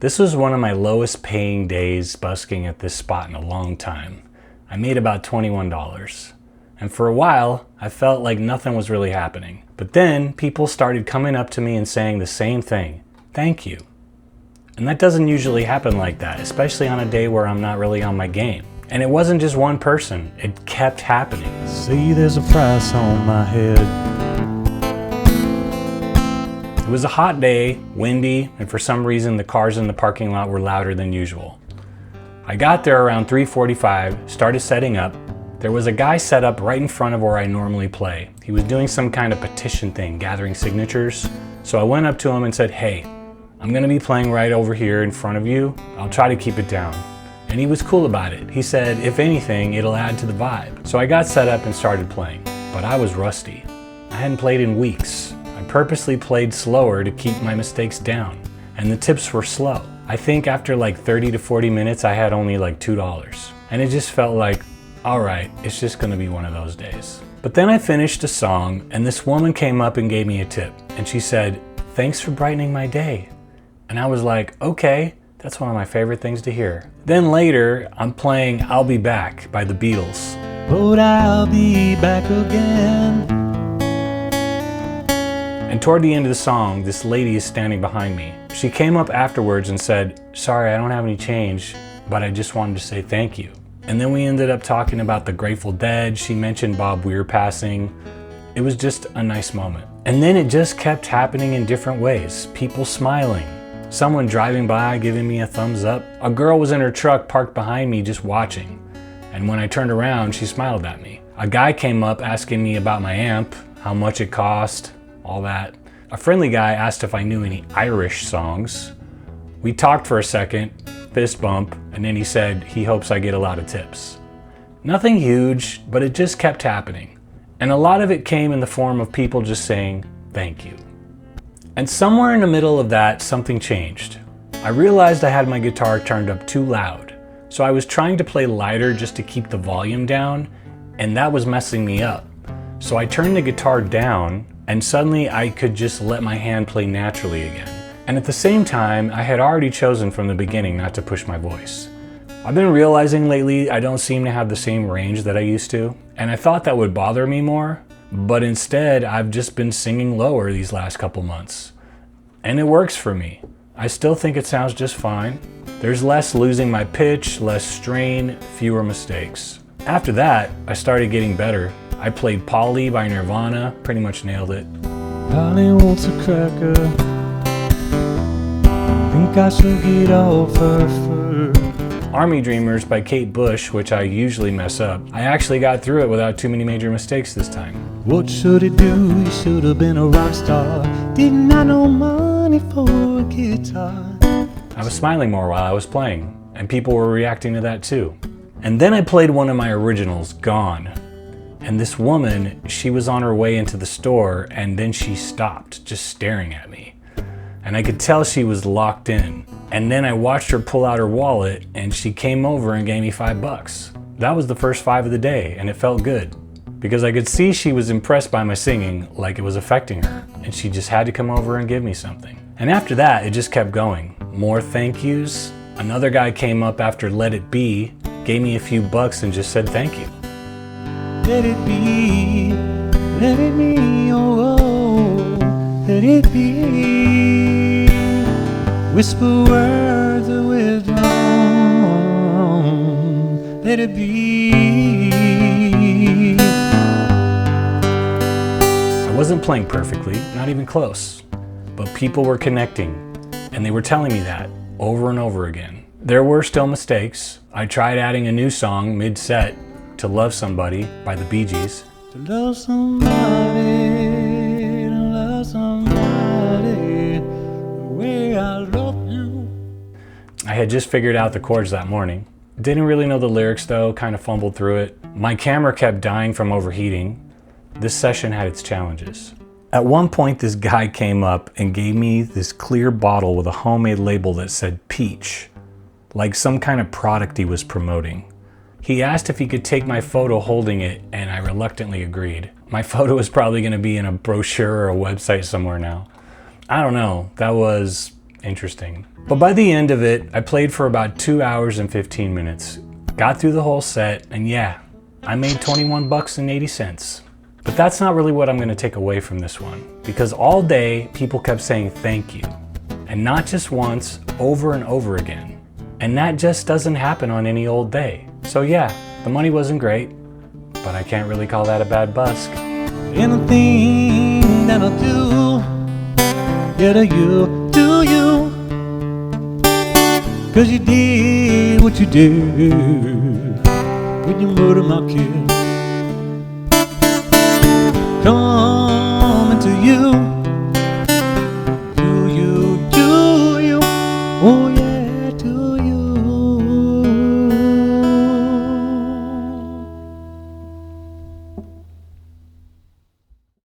This was one of my lowest paying days busking at this spot in a long time. I made about $21. And for a while, I felt like nothing was really happening. But then people started coming up to me and saying the same thing, thank you. And that doesn't usually happen like that, especially on a day where I'm not really on my game. And it wasn't just one person, it kept happening. See, there's a price on my head. It was a hot day, windy, and for some reason the cars in the parking lot were louder than usual. I got there around 3:45, started setting up. There was a guy set up right in front of where I normally play. He was doing some kind of petition thing, gathering signatures. So I went up to him and said, hey, I'm gonna be playing right over here in front of you. I'll try to keep it down. And he was cool about it. He said, if anything, it'll add to the vibe. So I got set up and started playing, but I was rusty. I hadn't played in weeks. I purposely played slower to keep my mistakes down, and the tips were slow. I think after like 30 to 40 minutes, I had only like $2. And it just felt like, all right, it's just gonna be one of those days. But then I finished a song and this woman came up and gave me a tip. And she said, thanks for brightening my day. And I was like, okay, that's one of my favorite things to hear. Then later, I'm playing I'll Be Back by the Beatles. But I'll be back again. And toward the end of the song, this lady is standing behind me. She came up afterwards and said, sorry, I don't have any change, but I just wanted to say thank you. And then we ended up talking about the Grateful Dead. She mentioned Bob Weir passing. It was just a nice moment. And then it just kept happening in different ways. People smiling, someone driving by giving me a thumbs up. A girl was in her truck parked behind me just watching. And when I turned around, she smiled at me. A guy came up asking me about my amp, how much it cost, all that. A friendly guy asked if I knew any Irish songs. We talked for a second, fist bump, and then he said he hopes I get a lot of tips. Nothing huge, but it just kept happening. And a lot of it came in the form of people just saying, thank you. And somewhere in the middle of that, something changed. I realized I had my guitar turned up too loud. So I was trying to play lighter just to keep the volume down, and that was messing me up. So I turned the guitar down, and suddenly I could just let my hand play naturally again. And at the same time, I had already chosen from the beginning not to push my voice. I've been realizing lately I don't seem to have the same range that I used to, and I thought that would bother me more, but instead I've just been singing lower these last couple months. And it works for me. I still think it sounds just fine. There's less losing my pitch, less strain, fewer mistakes. After that, I started getting better. I played Polly by Nirvana, pretty much nailed it. Polly wants a cracker. Think I should get off her fur. Army Dreamers by Kate Bush, which I usually mess up. I actually got through it without too many major mistakes this time. What should it do? You should have been a rock star. Didn't I know money for a guitar? I was smiling more while I was playing, and people were reacting to that too. And then I played one of my originals, Gone. And this woman, she was on her way into the store, and then she stopped, just staring at me. And I could tell she was locked in. And then I watched her pull out her wallet, and she came over and gave me $5. That was the first 5 of the day, and it felt good. Because I could see she was impressed by my singing, like it was affecting her. And she just had to come over and give me something. And after that, it just kept going. More thank yous. Another guy came up after Let It Be, gave me a few bucks and just said thank you. Let it be, oh, oh, let it be. Whisper words of wisdom, let it be. I wasn't playing perfectly, not even close, but people were connecting, and they were telling me that over and over again. There were still mistakes. I tried adding a new song mid-set, To Love Somebody by the Bee Gees. To love somebody, the way I love you. I had just figured out the chords that morning. Didn't really know the lyrics though, kind of fumbled through it. My camera kept dying from overheating. This session had its challenges. At one point, this guy came up and gave me this clear bottle with a homemade label that said Peach, like some kind of product he was promoting. He asked if he could take my photo holding it, and I reluctantly agreed. My photo is probably going to be in a brochure or a website somewhere now. I don't know, that was interesting. But by the end of it, I played for about 2 hours and 15 minutes. Got through the whole set, and yeah, I made 21 bucks and 80 cents. But that's not really what I'm gonna take away from this one, because all day people kept saying thank you. And not just once, over and over again. And that just doesn't happen on any old day. So yeah, the money wasn't great, but I can't really call that a bad busk. Anything that I'll do, yeah, to you, do you. 'Cause you did what you did when you murdered my kid.